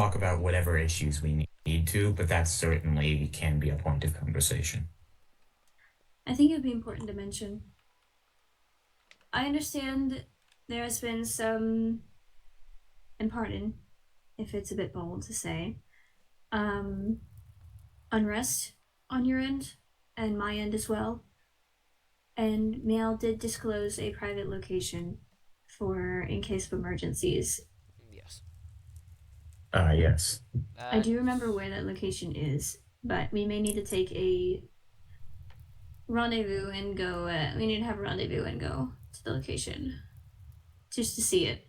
talk about whatever issues we need to, but that certainly can be a point of conversation. I think it would be important to mention. I understand there has been some, and pardon if it's a bit bold to say, um, unrest on your end and my end as well. And Mail did disclose a private location for in case of emergencies. Yes. Yes. I do remember where that location is, but we may need to take a rendezvous and go. We need to have a rendezvous and go to the location just to see it.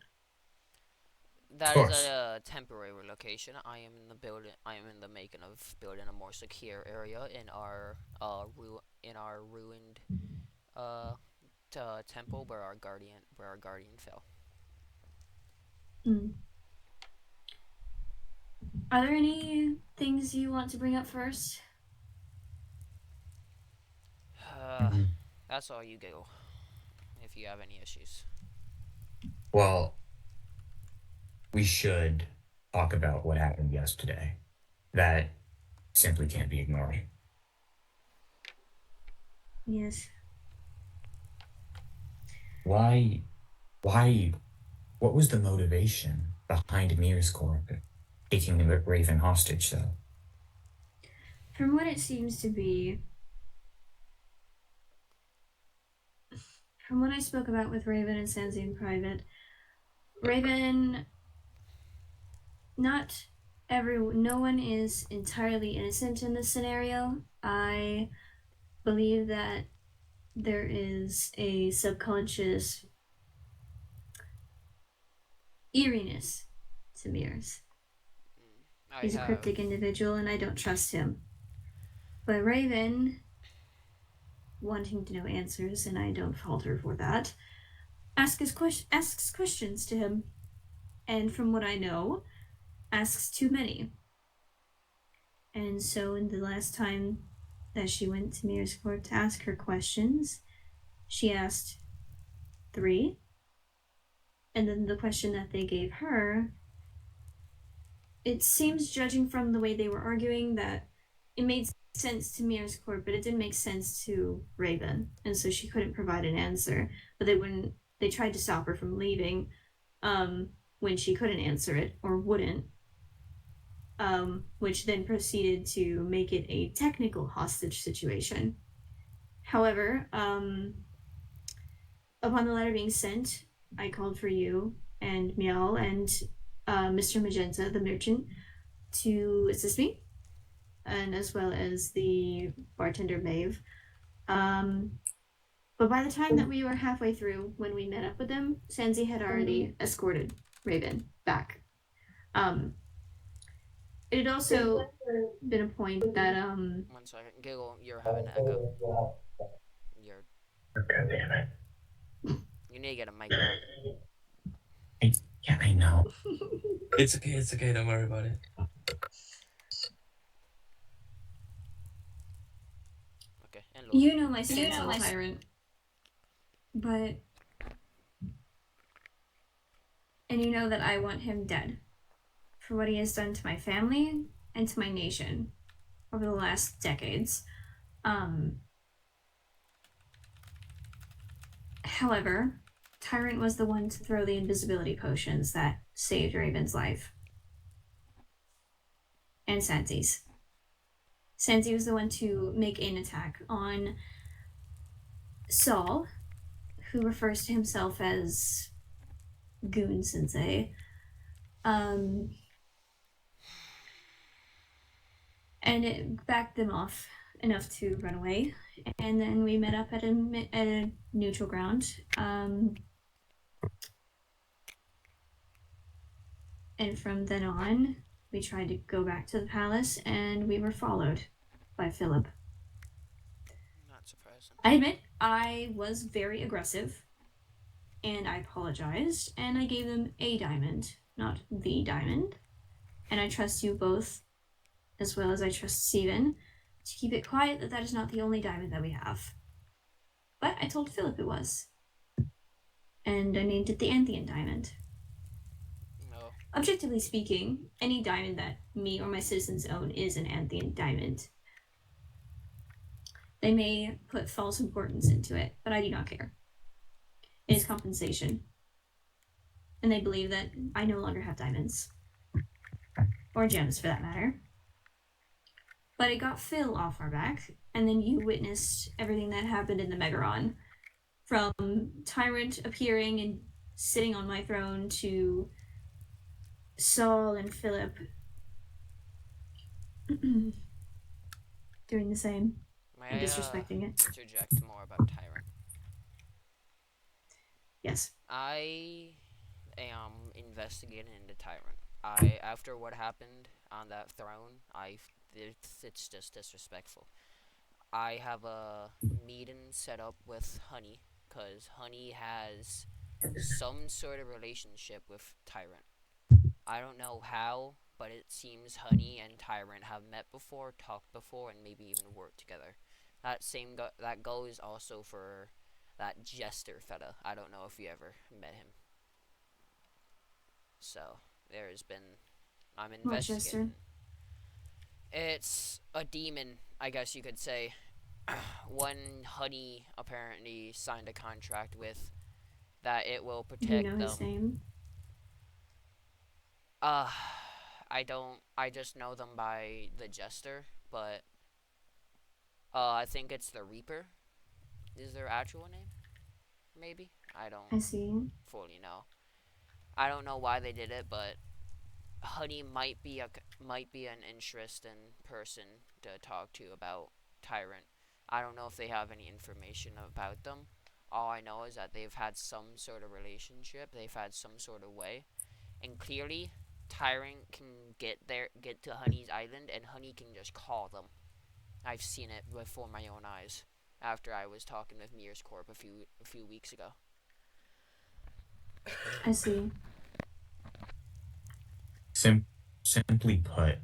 Of That is course. a temporary location. I am in the building. I am in the making of building a more secure area in our ruined uh temple where our guardian fell. Mm. Are there any things you want to bring up first? Uh, Mhm. that's all you go. If you have any issues. Well, we should talk about what happened yesterday. That simply can't be ignored. Yes. Why, why, what was the motivation behind Mir's Corp taking the Raven hostage, though? From what it seems to be, from what I spoke about with Raven and Sansi in private, Raven, not no one is entirely innocent in this scenario. I believe that there is a subconscious eeriness to Mears. I He's a have. cryptic individual and I don't trust him. But Raven, wanting to know answers, and I don't fault her for that, asks questions to him. And from what I know, asks too many. And so, in the last time that she went to Mir's Court to ask her questions, she asked three. And then the question that they gave her, it seems, judging from the way they were arguing, that it made sense to Mir's Court, but it didn't make sense to Raven. And so she couldn't provide an answer. But they tried to stop her from leaving when she couldn't answer it or wouldn't. Which then proceeded to make it a technical hostage situation. However, upon the letter being sent, I called for you and Miel and Mr. Magenta, the merchant, to assist me, and as well as the bartender Maeve. But by the time that we were halfway through, when we met up with them, Sansi had already escorted Raven back. It had also been a point that 1 second. Giggle, you're having an echo. You're. God damn it. You need to get a mic rack. Yeah, I know. It's okay. It's okay. Don't worry about it. Okay, and you know my stance on Tyrant, but and you know that I want him dead for what he has done to my family and to my nation over the last decades. However, Tyrant was the one to throw the invisibility potions that saved Raven's life. And Sansi's. Sansi was the one to make an attack on Saul, who refers to himself as Goon Sensei. And it backed them off enough to run away. And then we met up at a neutral ground. And from then on, we tried to go back to the palace, and we were followed by Philip. not surprising. I admit I was very aggressive, and I apologized, and I gave them a diamond, not the diamond. And I trust you both, as well as I trust Steven, to keep it quiet that is not the only diamond that we have. But I told Philip it was. And I named it the Anthian diamond. No. objectively speaking, any diamond that me or my citizens own is an Anthian diamond. They may put false importance into it, but I do not care. It is compensation. And they believe that I no longer have diamonds. Or gems, for that matter. But it got Phil off our back, and then you witnessed everything that happened in the Megaron. From Tyrant appearing and sitting on my throne to Saul and Philip doing the same and disrespecting it. Interject more about Tyrant? Yes. I am investigating into Tyrant. After what happened on that throne, it's just disrespectful. I have a meeting set up with Honey, because Honey has some sort of relationship with Tyrant. I don't know how, but it seems Honey and Tyrant have met before, talked before, and maybe even worked together. That goes also for that Jester fella. I don't know if you ever met him. So I'm investigating. What Jester? It's a demon, I guess you could say. One Honey apparently signed a contract with, that it will protect them. Do you know his name? I don't. I just know them by the Jester, but I think it's the Reaper. Is their actual name? Maybe. I I see. fully know. I don't know why they did it, but Honey might be an interesting person to talk to about Tyrant. I don't know if they have any information about them. All I know is that they've had some sort of relationship. They've had some sort of way, and clearly, Tyrant can get to Honey's island, and Honey can just call them. I've seen it before my own eyes. After I was talking with Mirror's Corp a few weeks ago. I see. Simply put,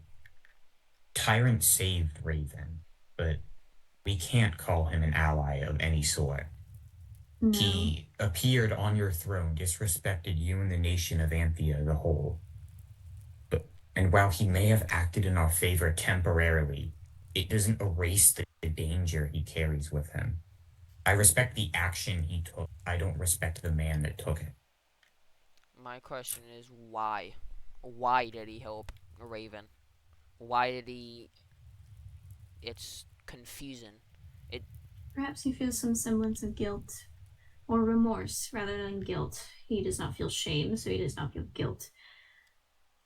Tyrant saved Raven, but we can't call him an ally of any sort. No. He appeared on your throne, disrespected you and the nation of Anthea the whole. And while he may have acted in our favor temporarily, it doesn't erase the danger he carries with him. I respect the action he took. I don't respect the man that took it. My question is why? Why did he help Raven? Why did he... It's confusing. Perhaps he feels some semblance of guilt or remorse rather than guilt. He does not feel shame, so he does not feel guilt.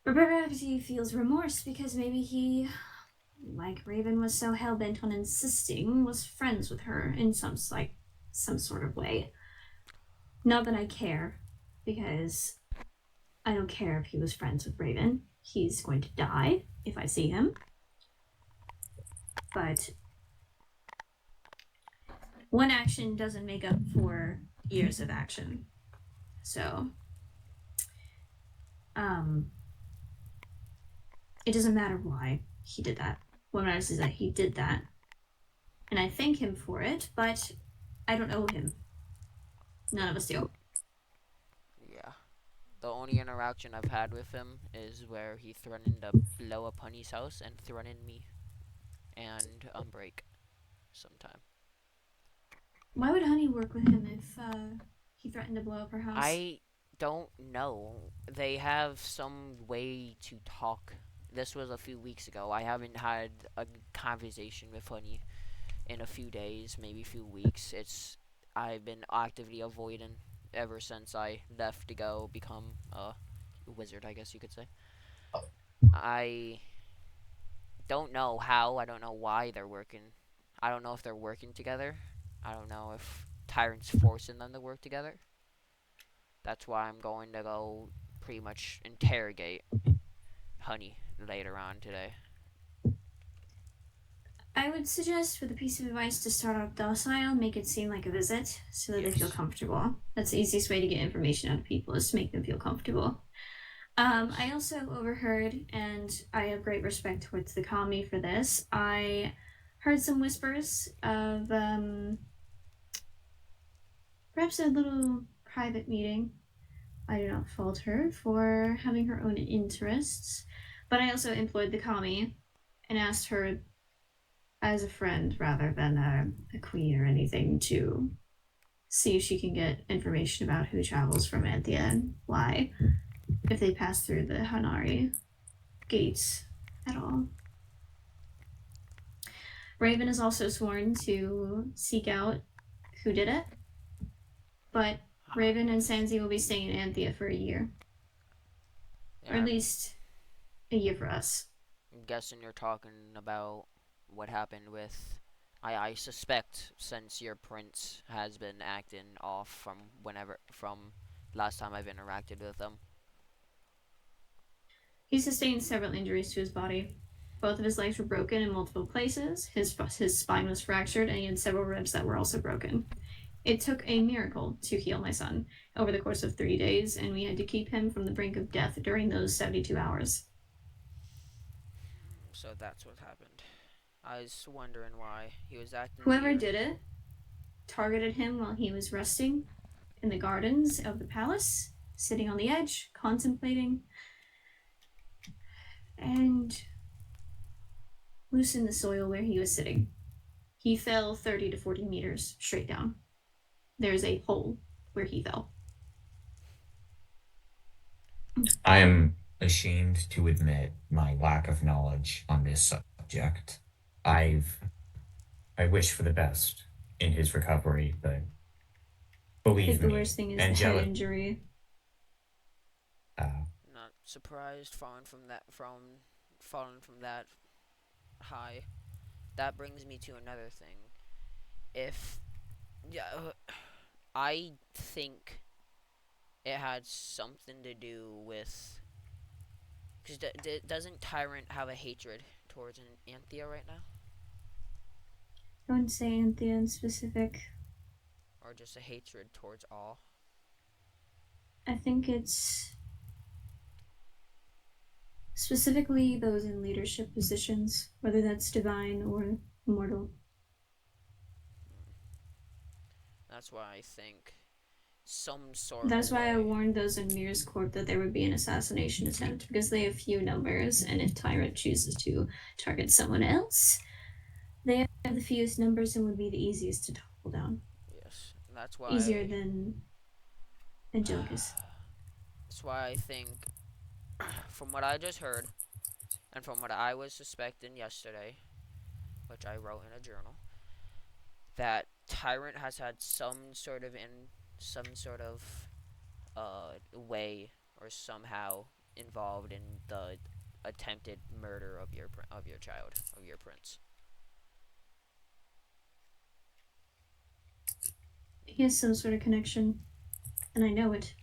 Or perhaps he feels remorse because maybe he, like Raven was so hell-bent on insisting, was friends with her in some sort of way. Not that I care, because I don't care if he was friends with Raven. He's going to die if I see him. But one action doesn't make up for years of action. So, it doesn't matter why he did that. What matters is that he did that. And I thank him for it, but I don't owe him. None of us do. Yeah. The only interaction I've had with him is where he threatened to blow up Honey's house and threatened me and Unbreak sometime. Why would Honey work with him if he threatened to blow up her house? I don't know. They have some way to talk. This was a few weeks ago. I haven't had a conversation with Honey in a few days, maybe a few weeks. I've been actively avoiding ever since I left to go become a wizard, I guess you could say. I don't know how. I don't know why they're working. I don't know if they're working together. I don't know if Tyrant's forcing them to work together. That's why I'm going to go pretty much interrogate Honey later on today. I would suggest, with a piece of advice, to start off docile, make it seem like a visit, so that they feel comfortable. That's the easiest way to get information out of people, is to make them feel comfortable. I also overheard, and I have great respect towards the Kami for this, I heard some whispers of perhaps a little private meeting I do not fault her for having her own interests, but I also employed the commie and asked her as a friend rather than a queen or anything to see if she can get information about who travels from Anthea and why, if they pass through the Hanari gates at all. Raven is also sworn to seek out who did it, but Raven and Sansi will be staying in Anthea for a year, or at least a year for us. I'm guessing you're talking about what happened with. I suspect since your prince has been acting off from last time I've interacted with him. He sustained several injuries to his body. Both of his legs were broken in multiple places, his spine was fractured, and he had several ribs that were also broken. It took a miracle to heal my son over the course of 3 days, and we had to keep him from the brink of death during those 72 hours. So that's what happened. I was wondering why he was acting. Whoever did it targeted him while he was resting in the gardens of the palace, sitting on the edge, contemplating, and loosened the soil where he was sitting. He fell 30 to 40 meters straight down. There's a hole where he fell. I am ashamed to admit my lack of knowledge on this subject. I wish for the best in his recovery, but I believe think the me, worst thing is the head angelic. injury. Not surprised falling from that high. That brings me to another thing. I think it had something to do with, because doesn't Tyrant have a hatred towards Anthea right now, I wouldn't say Anthea in specific. or just a hatred towards all? I think it's specifically those in leadership positions, whether that's divine or mortal. That's why I think some sort. That's of why I way. warned those in Mir's Corp that there would be an assassination attempt, because they have few numbers, and if Tyrant chooses to target someone else, they have the fewest numbers and would be the easiest to topple down. Yes, that's why. Easier than Angelicus. That's why I think, from what I just heard, and from what I was suspecting yesterday, which I wrote in a journal, that Tyrant has had some sort of way or somehow involved in the attempted murder of your child, of your prince. He has some sort of connection, and I know it.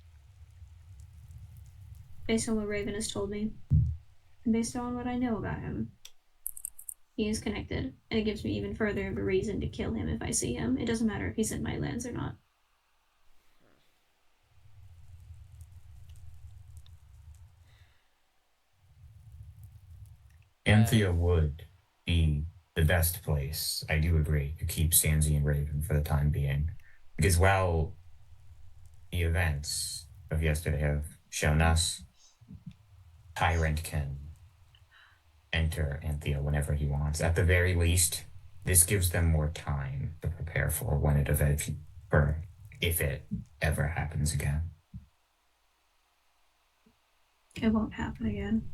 Based on what Raven has told me, and based on what I know about him, he is connected, and it gives me even further of a reason to kill him if I see him. It doesn't matter if he's in my lands or not. Anthea would be the best place, I do agree, to keep Sansi and Raven for the time being. Because while the events of yesterday have shown us, Tyrant can enter Anthea whenever he wants. At the very least, this gives them more time to prepare for when it if it ever happens again. It won't happen again.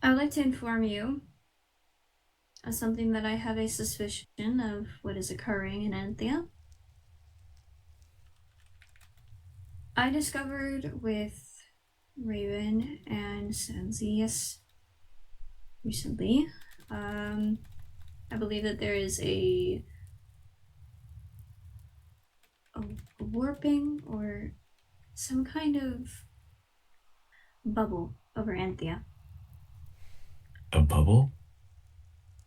I would like to inform you of something that I have a suspicion of what is occurring in Anthea. I discovered with Raven and Sansius recently. I believe that there is a warping or some kind of bubble over Anthea. A bubble?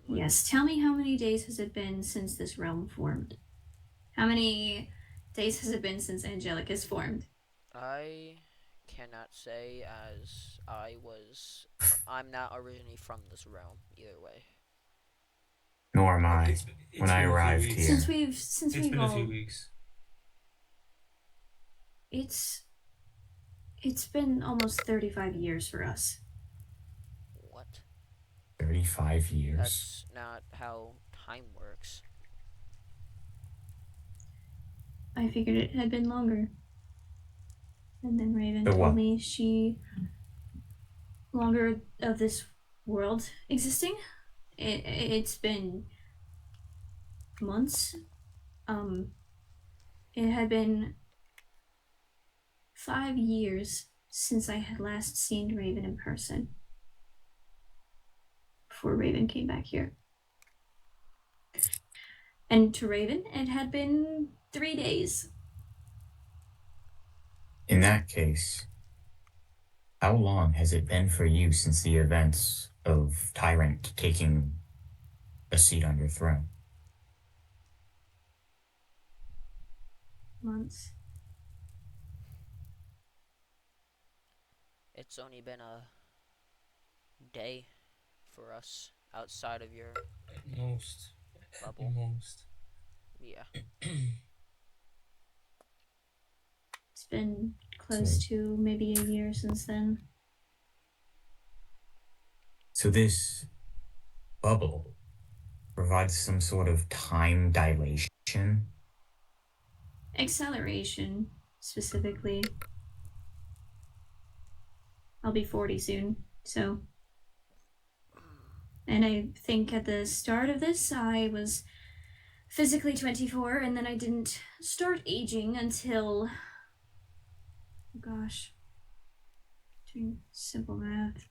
Yes. Tell me, how many days has it been since this realm formed? How many days has it been since Angelicus formed? I cannot say, as I'm not originally from this realm, either way. Nor am I. It's When I been a few arrived weeks. here. Since It's we've been a all few weeks. it's been almost 35 years for us. What? 35 years. That's not how time works. I figured it had been longer. And then Raven So told what? me she longer of this world existing. It's been months. It had been 5 years since I had last seen Raven in person. Before Raven came back here. And to Raven, it had been 3 days. In that case, how long has it been for you since the events of Tyrant taking a seat on your throne? Months. It's only been a day for us outside of your At most. bubble. At most. Yeah. It's been close to maybe a year since then. So this bubble provides some sort of time dilation? Acceleration, specifically. I'll be 40 soon, so. And I think at the start of this, I was physically 24, and then I didn't start aging until. Oh gosh. Doing simple math.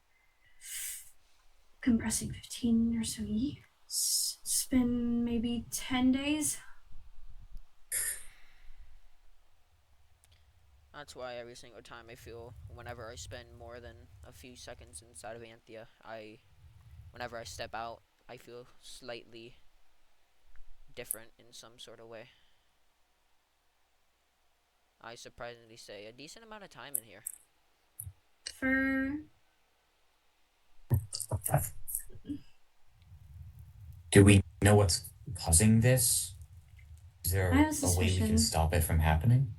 Compressing 15 or so years. It's been maybe 10 days. That's why every single time I feel, whenever I spend more than a few seconds inside of Anthea, whenever I step out, I feel slightly different in some sort of way. I surprisingly say a decent amount of time in here. Do we know what's causing this? Is I there have a a way we suspicion. can stop it from happening?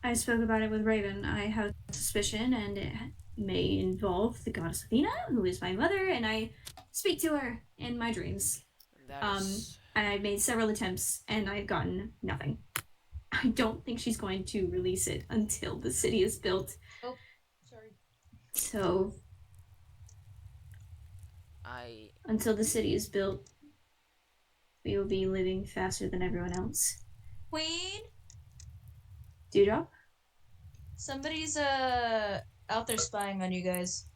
I spoke about it with Raven. I have a suspicion, and it may involve the goddess Athena, who is my mother, and I speak to her in my dreams. And I've made several attempts, and I've gotten nothing. I don't think she's going to release it until the city is built. Oh, sorry. So, until the city is built, we will be living faster than everyone else. Queen? Dewdrop? Somebody's out there spying on you guys.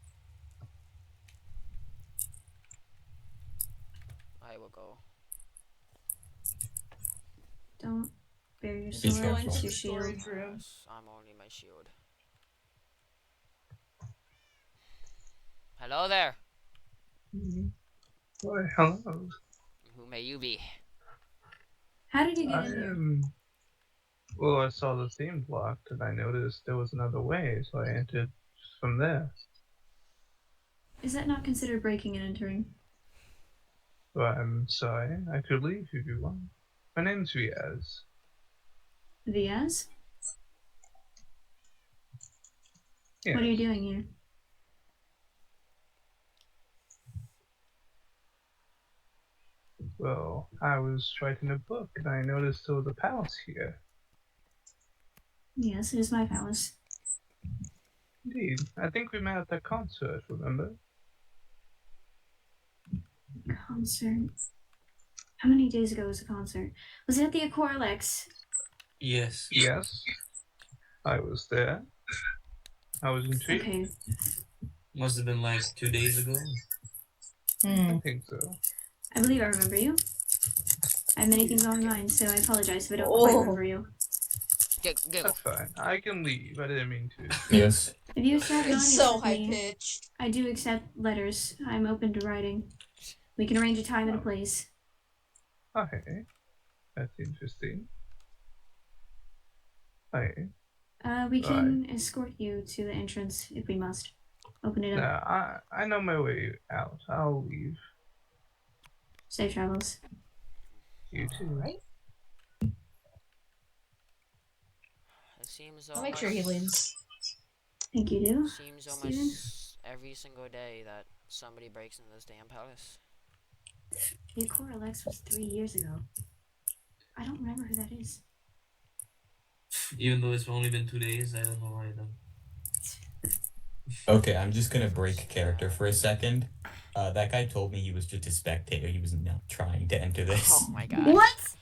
I will go. Don't bury your Be sword. Go careful. into It's the your shield. storage room. Yes, I'm only my shield. Hello there. Why, hello. Who may you be? How did you I get in here? am. Well, I saw the theme blocked, and I noticed there was another way, so I entered from there. Is that not considered breaking and entering? Well, I'm sorry. I could leave if you want. My name's Riaz. Viaz? Yes. What are you doing here? Well, I was writing a book, and I noticed there was a palace here. Yes, it is my palace. Indeed. I think we met at that concert, remember? Concert. How many days ago was the concert? Was it at the Aquarlex? Yes. Yes. I was there. I was intrigued. Okay. Must have been like 2 days ago. I think so. I believe I remember you. I have many things on my mind, so I apologize if I don't quite remember you. Giggle. That's fine. I can leave. I didn't mean to. Yes. If you start going It's so with high me, pitched. I do accept letters. I'm open to writing. We can arrange a time and a place. Okay. That's interesting. Okay. We can escort you to the entrance if we must. Open it up. Nah, I know my way out. I'll leave. Safe travels. You too. Right? It seems I'll make sure he leaves. Think you do? Seems Steven? almost every single day that somebody breaks into this damn palace. The Akora Lex was 3 years ago. I don't remember who that is. Even though it's only been 2 days, I don't know either. Okay, I'm just gonna break character for a second. That guy told me he was just a spectator. He was not trying to enter this. Oh my god. What?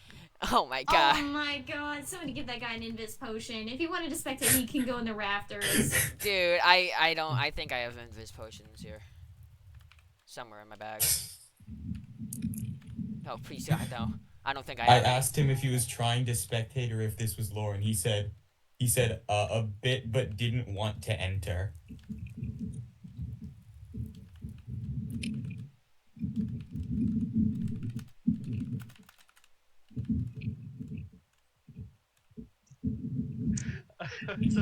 Oh my god. Oh my god, somebody give that guy an invis potion. If he wanted to spectate, he can go in the rafters. Dude, I think I have invis potions here. Somewhere in my bag. No, please God, no. I don't think I I have any. asked him if he was trying to spectate or if this was lore, and he said a bit, but didn't want to enter.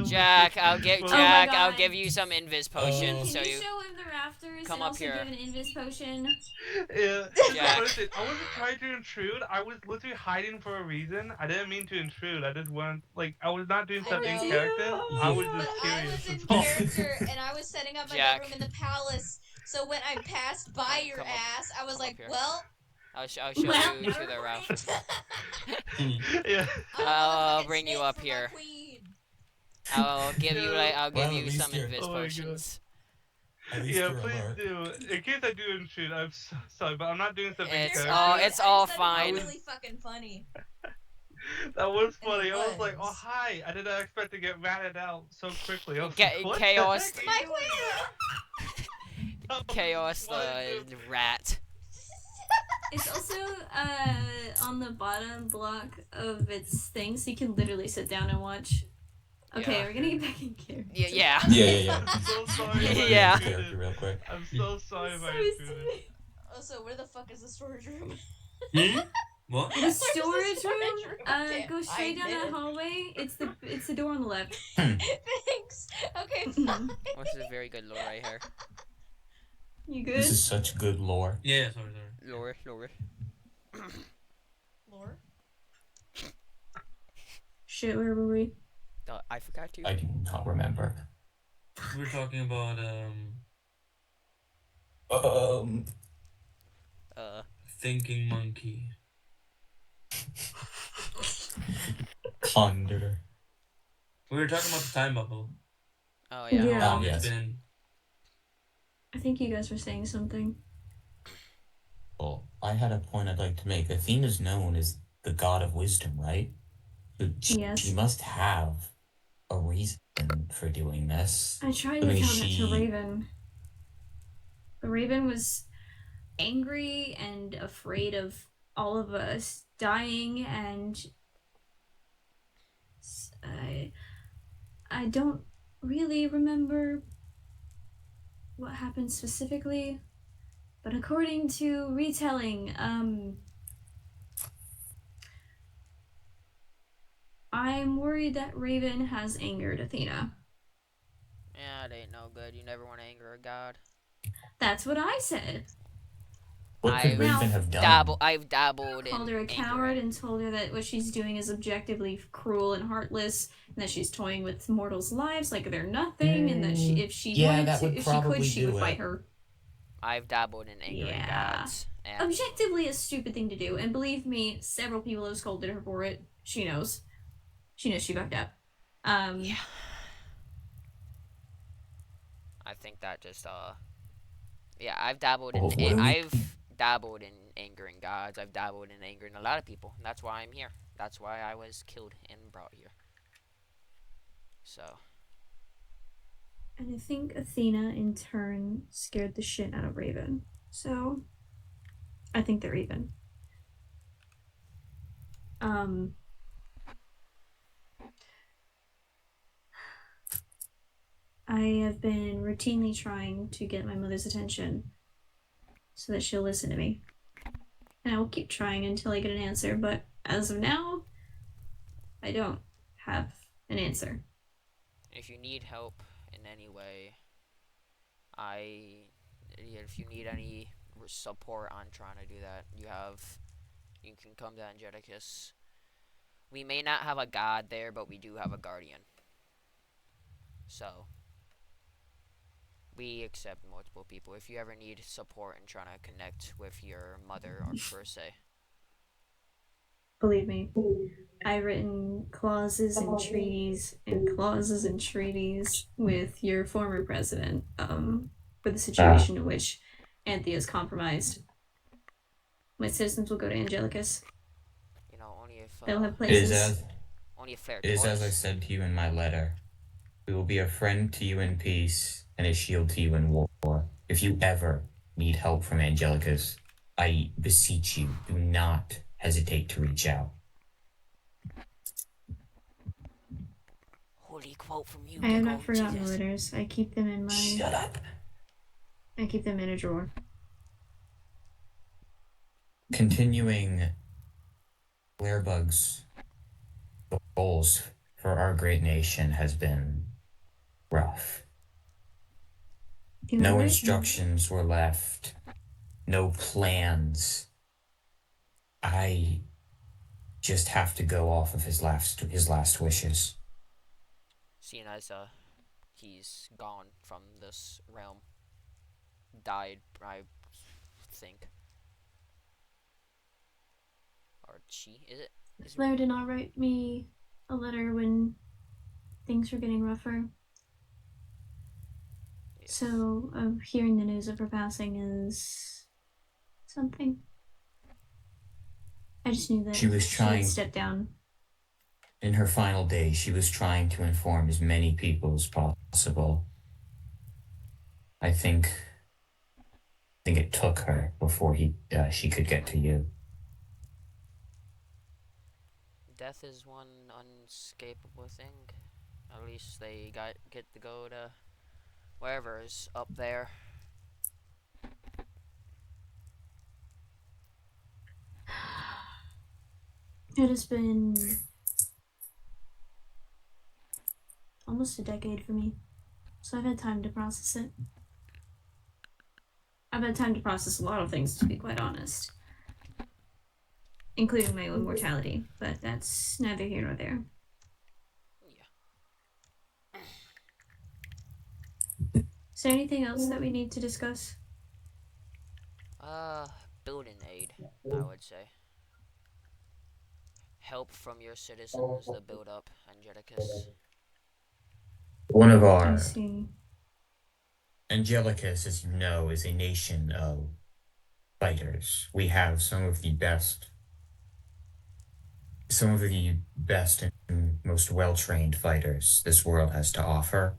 Jack, I'll give Oh my Jack, I'll God. give you some invis potion. Oh. Can So you you show him the rafters come and up also here. give an invis potion? Yeah. Jack. Listen, I wasn't trying to intrude. I was literally hiding for a reason. I didn't mean to intrude. I just want, like, I was not doing I something know. character. I was But just I curious. was in that's all. character and I was setting up my Jack. bedroom in the palace. So when I passed by Come- your come up- ass, I was come up like, here. well, I'll show Well, you to the raft. Yeah. I'll bring you up here. I'll give you Yeah. I'll give Well, at you least some you're- invis Oh my God. potions. At least Yeah, you're please alert. do. In case I do intrude, I'm so sorry, but I'm not doing something It's character. all- it's all That fine. was really fucking funny. That was And funny. it I was like, oh was. hi. I didn't expect to get ratted out so quickly. I was Ga- like, what chaos- the heck My are you doing? queen! Chaos the rat. It's also on the bottom block of its thing, so you can literally sit down and watch. Okay, Yeah. we're gonna get back in character. Yeah. Yeah. I'm so sorry. if I Yeah. intruded. Character real quick. I'm so sorry if I Sorry, intruded. Steven. Also, where the fuck is the storage room? What? The Where's storage room. Okay, Go straight I down that did. hallway. It's the door on the left. Thanks. Okay, fine. This is very good lore right here. You good? This is such good lore. Yeah, sorry. Lore. Lore? Shit, where were we? I forgot to. I do not remember. We're talking about thinking monkey. Ponder. We were talking about the time bubble. Oh Yeah. yeah. How long Yes. it's been. I think you guys were saying something. Well, I had a point I'd like to make. Athena's known as the god of wisdom, right? So Yes. she must have a reason for doing this. I tried I to mean, tell that to she- Raven. But Raven was angry and afraid of all of us dying, and I don't really remember what happened specifically, but according to retelling, I'm worried that Raven has angered Athena. Yeah, it ain't no good. You never want to anger a god. That's what I said. What could I've Raven have done? I've dabbled in Called her a coward and told her that what she's doing is objectively cruel and heartless, and that she's toying with mortals' lives like they're nothing, and that if she Yeah, wanted that to, would if she could, probably she do would it. fight her. I've dabbled in angering Yeah. gods. And Objectively, a stupid thing to do, and believe me, several people have scolded her for it. She knows. She knows she fucked up. yeah. I think that just yeah, I've dabbled in Well, what do we- I've dabbled in angering gods. I've dabbled in angering a lot of people. That's why I'm here. That's why I was killed and brought here. So, And I think Athena, in turn, scared the shit out of Raven. So, I think they're even. I have been routinely trying to get my mother's attention so that she'll listen to me. And I will keep trying until I get an answer, but as of now, I don't have an answer. if you need help in any way, if you need any support on trying to do that. You can come to Angelicus. We may not have a god there, but we do have a guardian. So we accept multiple people if you ever need support in trying to connect with your mother or per se. Believe me, I've written clauses and treaties with your former president for the situation in which Anthea is compromised. My citizens will go to Angelicus. You know, only if They'll have It places. is only a fair as I choice. said to you in my letter. We will be a friend to you in peace and a shield to you in war. If you ever need help from Angelicus, I beseech you, do not hesitate to reach out. Holy quote from you, I have Giggle. not forgotten the Jesus. letters. I keep them in my. Shut up. I keep them in a drawer. Continuing Glairebug's goals for our great nation has been rough. No instructions were left, no plans. I just have to go off of his last wishes. Seeing as he's gone from this realm. Died, I think. Or she, is it? Blair did not write me a letter when things were getting rougher. Yes. So, hearing the news of her passing is something. I just knew that She was trying- had stepped down. In her final days, she was trying to inform as many people as possible. I think it took her before she could get to you. Death is one unescapable thing. At least they get to go to wherever is up there. It has been almost a decade for me, so I've had time to process it. I've had time to process a lot of things, to be quite honest, including my own mortality, but that's neither here nor there. Yeah. Is there anything else that we need to discuss? Building aid, I would say. Help from your citizens to build up Angelicus. One of I our see. Angelicus, as you know, is a nation of fighters. We have some of the best and most well-trained fighters this world has to offer.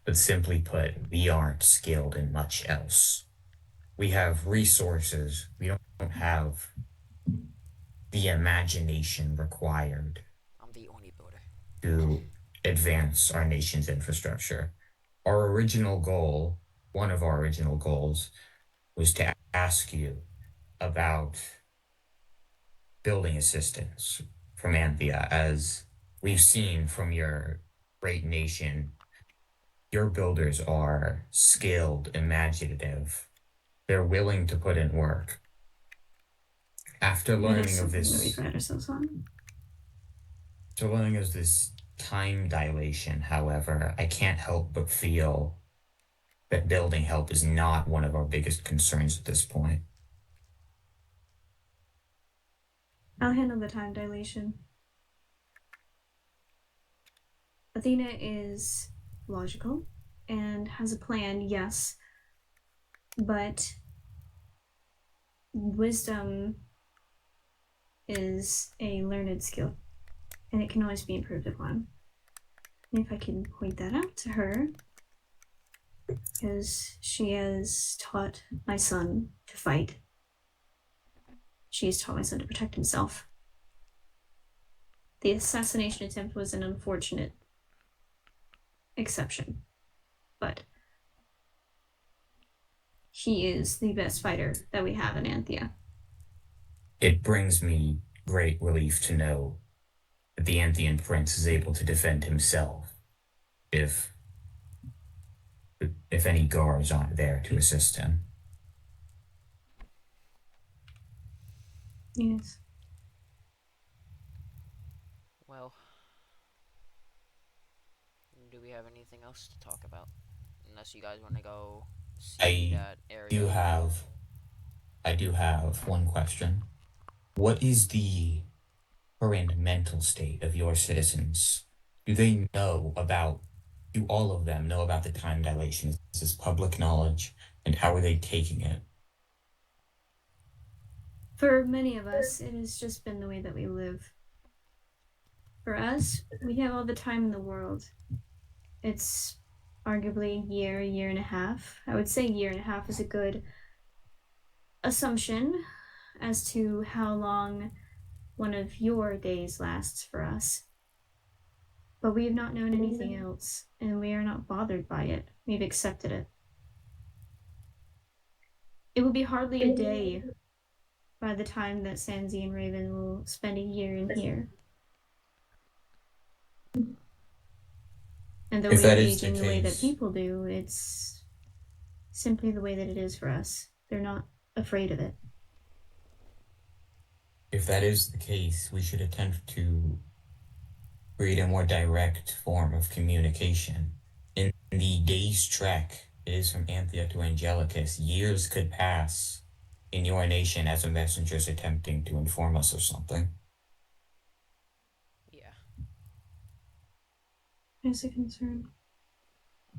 But simply put, we aren't skilled in much else. We have resources. We don't have the imagination required I'm the only builder. to advance our nation's infrastructure. Our original goal, one of our original goals, was to ask you about building assistance from Anthea. As we've seen from your great nation, your builders are skilled, imaginative. They're willing to put in work. After learning of this, we pride ourselves on. after learning of this time dilation, however, I can't help but feel that building help is not one of our biggest concerns at this point. I'll handle the time dilation. Athena is logical and has a plan, yes, but wisdom is a learned skill, and it can always be improved upon. And if I can point that out to her, because she has taught my son to fight. She has taught my son to protect himself. The assassination attempt was an unfortunate exception, but he is the best fighter that we have in Anthea. It brings me great relief to know that the Anthean prince is able to defend himself if any guards aren't there to assist him. Yes. Well, do we have anything else to talk about? Unless you guys want to go see I that do area. have I do have one question. What is the current mental state of your citizens? Do they know about, do all of them know about the time dilation? Is this public knowledge? And how are they taking it? For many of us, it has just been the way that we live. For us, we have all the time in the world. It's arguably a year and a half. I would say year and a half is a good assumption as to how long one of your days lasts for us. But we have not known anything else, and we are not bothered by it. We've accepted it. It will be hardly a day by the time that Sanzi and Raven will spend a year in here. And though If we are that is the aging the way that case, people do, it's simply the way that it is for us. They're not afraid of it. if that is the case, we should attempt to create a more direct form of communication. In the day's trek, it is from Anthea to Angelicus. Years could pass in your nation as a messenger's attempting to inform us of something. Yeah. Is a concern.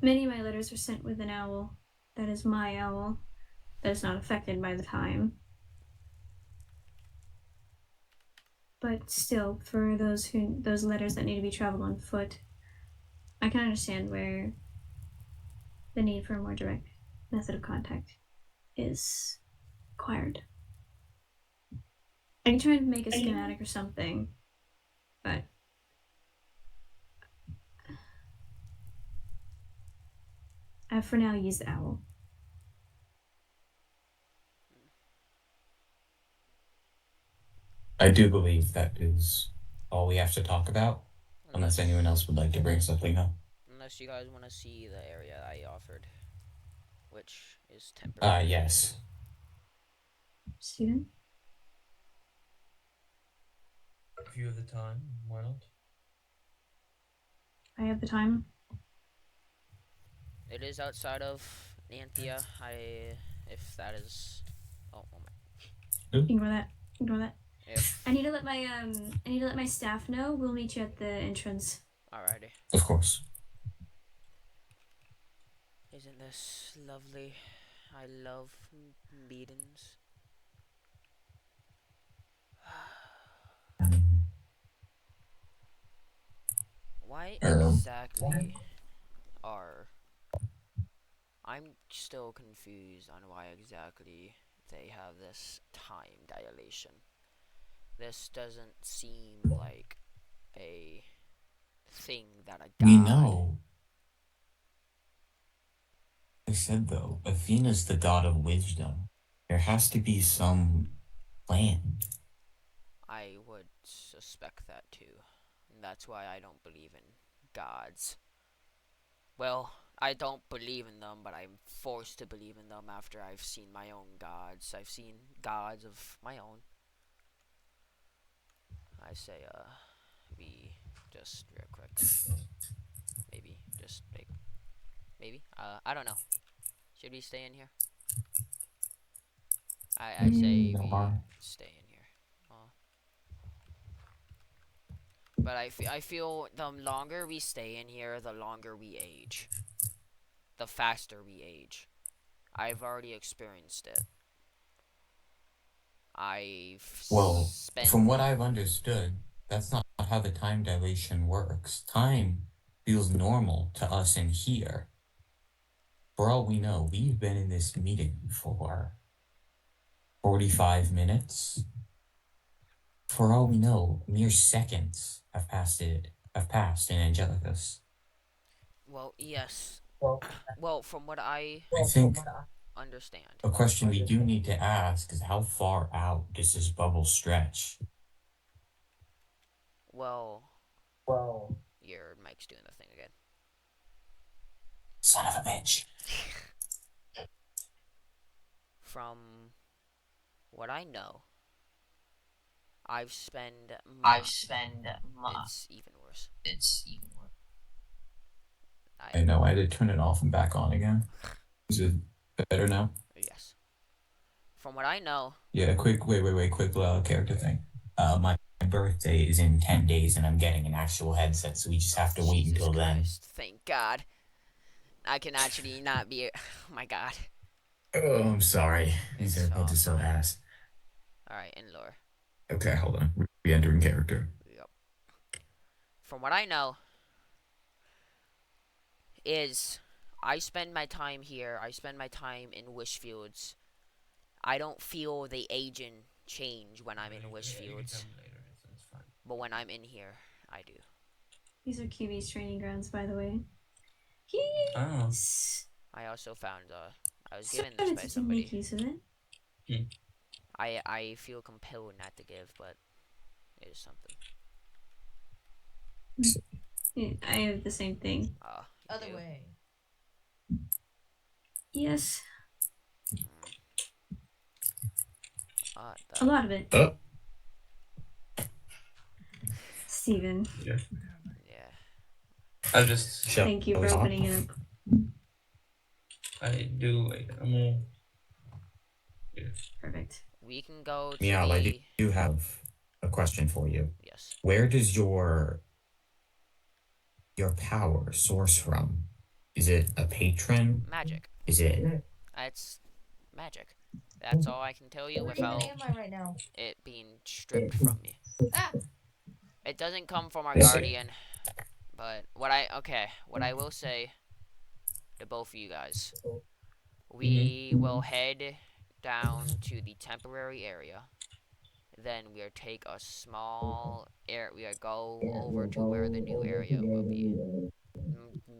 Many of my letters are sent with an owl. That is my owl. That is not affected by the time. But still, for those letters that need to be traveled on foot, I can understand where the need for a more direct method of contact is required. I can try and make a schematic or something, but I for now use the owl. I do believe that is all we have to talk about, unless anyone else would like to bring something up. Unless you guys want to see the area I offered, which is temporary. Ah, yes. Steven? If you have the time, why not? I have the time. It is outside of Anthea. If that is, oh my. Ignore that. Ignore that. If I need to let my staff know. We'll meet you at the entrance. alrighty. Of course. Isn't this lovely? I love meetings. Why exactly are... I'm still confused on why exactly they have this time dilation. This doesn't seem like a thing that a god... We know. I said though, Athena's the god of wisdom. There has to be some plan. I would suspect that too. And that's why I don't believe in gods. Well, I don't believe in them, but I'm forced to believe in them after I've seen my own gods. I've seen gods of my own. I say, we just real quick. Maybe, just maybe. I don't know. Should we stay in here? I say No we harm. stay in here. But I feel the longer we stay in here, the longer we age. The faster we age. I've already experienced it. Well, spent... from what I've understood, that's not how the time dilation works. Time feels normal to us in here. For all we know, we've been in this meeting for 45 minutes. For all we know, mere seconds have passed in Angelicus. Well, yes. Well, from what I think understand. a question we do need to ask is how far out does this bubble stretch? Well, your mic's doing the thing again. Son of a bitch. From what I know, I've spent. It's even worse. I know. I did turn it off and back on again. Is it better now? Yes. From what I know. Yeah. Quick. Wait. Quick character thing. My birthday is in 10 days, and I'm getting an actual headset, so we just have to wait Jesus until Christ. Thank God. I can actually not be. Oh my God. then. Oh, I'm sorry. These It's AirPods are so fine. ass. All right, in lore. Okay, hold on. Re-entering character. Yep. From what I know, is I spend my time here. I spend my time in Wishfields. I don't feel the agent change when I'm in Wishfields, It's fine. but when I'm in here, I do. These are QB's training grounds, by the way. Oh. He's I also found. I was given this started by to somebody. make use of it. I feel compelled not to give, but it is something. Yeah, I have the same thing. Other do. way. Yes, The a lot of it. Oh. Steven, yeah. I just. thank you for opening it up. I do. Like, I'm all. Yeah. Perfect. We can go to Yeah, the. I do have a question for you. Yes. Where does your power source from? Is it a patron? Magic. Is it? It's magic. That's all I can tell you Where without am I right now? it being stripped from me. Ah! It doesn't come from our I see. guardian, but what I will say to both of you guys, we will head down to the temporary area. Then we'll take a small air. We'll go over to where the new area will be.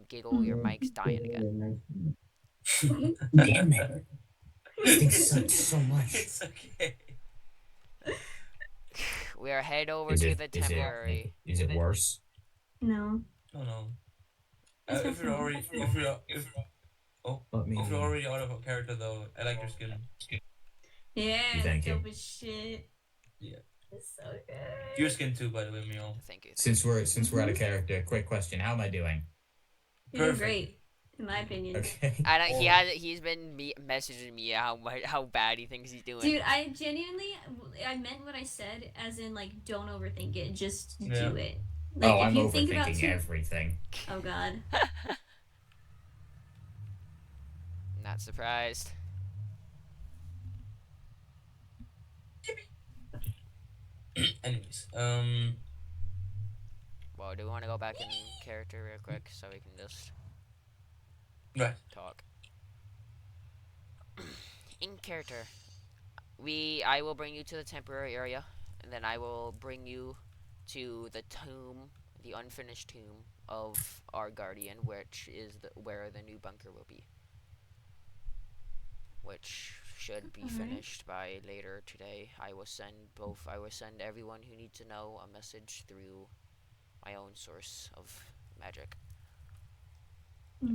Giggle, your mic's dying again. Damn it. This thing sucks so much. It's okay. We'll head over Is to it- the is it- temporary. Is it worse? No. Oh no. It's If you're already if you're already out of a character though, I like your skin. Yeah, Thank you. dope as shit. Yeah. It's so good. Your skin too, by the way, Mio. Thank you. Since we're out of character, quick question: how am I doing? You're doing Perfect. great, in my opinion. Okay. He's been messaging me how bad he thinks he's doing. Dude, I genuinely, I meant what I said, as in, like, don't overthink it, just do it. Like, if I'm you think about overthinking everything. Oh god. Not surprised. Anyways, Well, do we want to go back in character real quick so we can just right. talk? In character, I will bring you to the temporary area, and then I will bring you to the tomb, the unfinished tomb of our guardian, which is where the new bunker will be, which should be finished by later today. I will send everyone who needs to know a message through my own source of magic.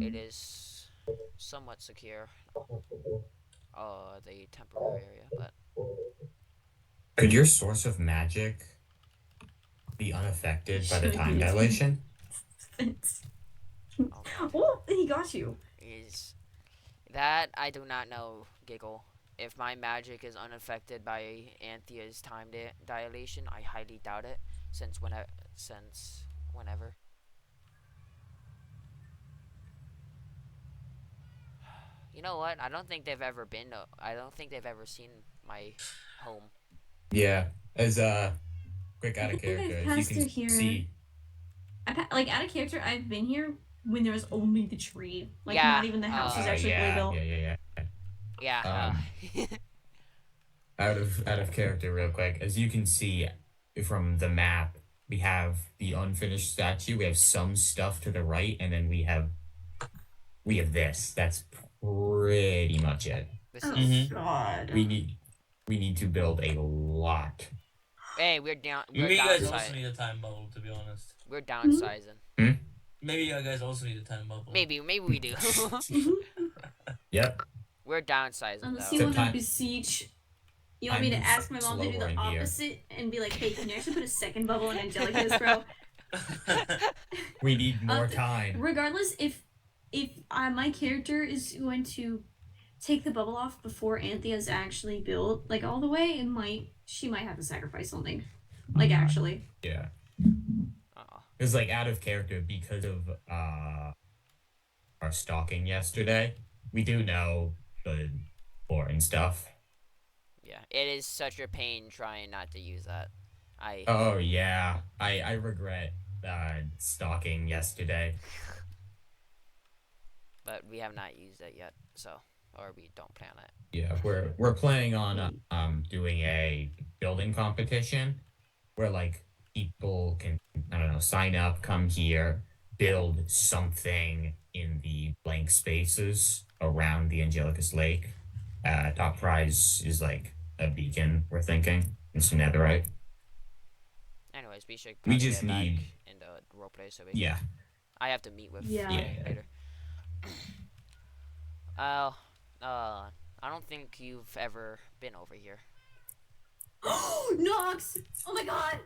It is somewhat secure, the temporary area, but Could your source of magic be unaffected by the time dilation? Oh, he got you. is that I do not know, Giggle. If my magic is unaffected by Anthea's time dilation, I highly doubt it. Since whenever. You know what? I don't think they've ever seen my home. Yeah, as quick out of I think I've character, as you passed can through here. see. Like, out of character, I've been here when there was only the tree. Like, Yeah, not even the house is actually fully built. Yeah. Out of character, real quick, as you can see from the map, we have the unfinished statue. We have some stuff to the right, and then we have this. That's pretty much it. This Oh is. god. We need to build a lot. Hey, we're Maybe you guys also downsizing. need a time bubble, to be honest. We're downsizing. Maybe you guys also need a time bubble. Maybe we do. Yep. We're downsizing Unless though. you want to Sometimes- besiege You want I me to move ask my mom to do slower the in here. opposite and be like, hey, can you actually put a second bubble in Angelica's, bro? We need more th- time. Regardless, if my character is going to take the bubble off before Anthea's actually built like all the way, she might have to sacrifice something. Like actually. Yeah. Uh-oh. It's like out of character because of our stalking yesterday. We do know the lore and stuff. Yeah, it is such a pain trying not to use that. Oh yeah. I regret stalking yesterday. But we have not used it yet, so or we don't plan it. Yeah, we're planning on doing a building competition where like people can, I don't know, sign up, come here, build something in the blank spaces around the Angelicus Lake. Top prize is like a beacon, we're thinking. It's netherite. Anyways, we should We kind of just get back need, in the roleplay so we can. yeah. I have to meet with Yeah. Ryan later. Uh, I don't think you've ever been over here. Nox! Oh my god!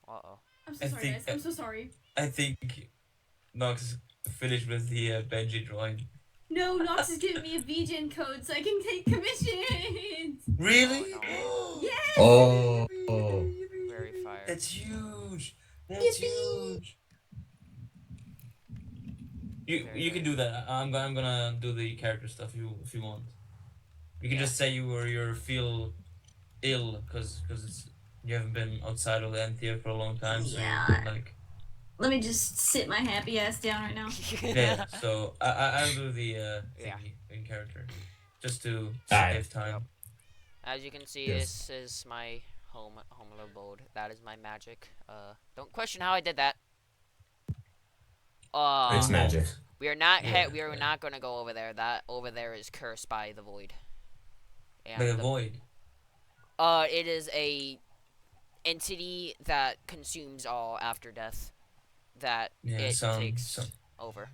Uh-oh. I'm so I sorry, think guys. I'm so sorry. I think Nox finished with the Benji drawing. No, Nox is giving me a VGen code so I can take commissions! Really? Oh, Yes! Oh. Very fire. That's huge. That's huge. You can do that. I'm gonna do the character stuff if you want. You can just say you feel ill because you haven't been outside of the Anthea for a long time, so Yeah. you've been like. Let me just sit my happy ass down right now. Yeah. So I'll do the thingy in character, just to save time. Yep. As you can see, Yes. this is my home abode. That is my magic. Don't question how I did that. It's magic. We are not Yeah. we are not gonna go over there. That over there is cursed by the void. And By the void. It is a entity that consumes all after death. That it takes over.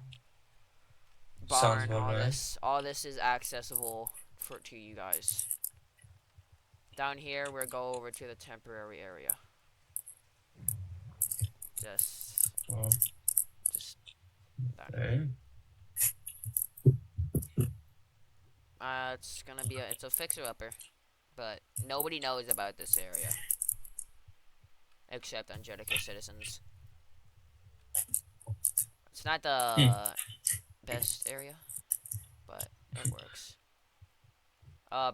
Barn, about right. all this is accessible to you guys. Down here, we'll go over to the temporary area. Just that. Okay. It's gonna be it's a fixer-upper, but nobody knows about this area. Except Angelica citizens. It's not the best area, but it works.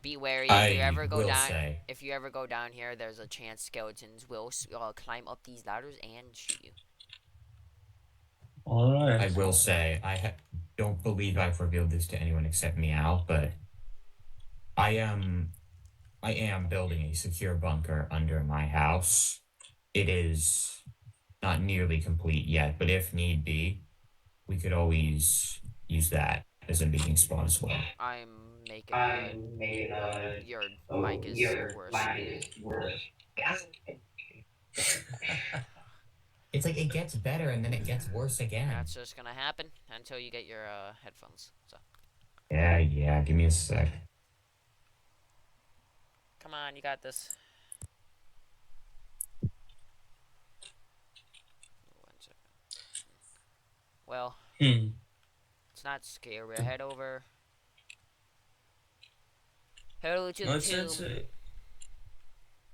Be wary if you ever go down. If you ever go down here, there's a chance skeletons will climb up these ladders and shoot you. All right. I will say, don't believe I've revealed this to anyone except Meow, but I am building a secure bunker under my house. It is not nearly complete yet, but if need be, we could always use that as a meeting spot as well. I'm making your mic is worse. It's like it gets better and then it gets worse again. That's just gonna happen until you get your headphones. So. Yeah. Give me a sec. Come on, you got this. 1 second. Well, it's not scary. We'll head over. Head over to the tomb.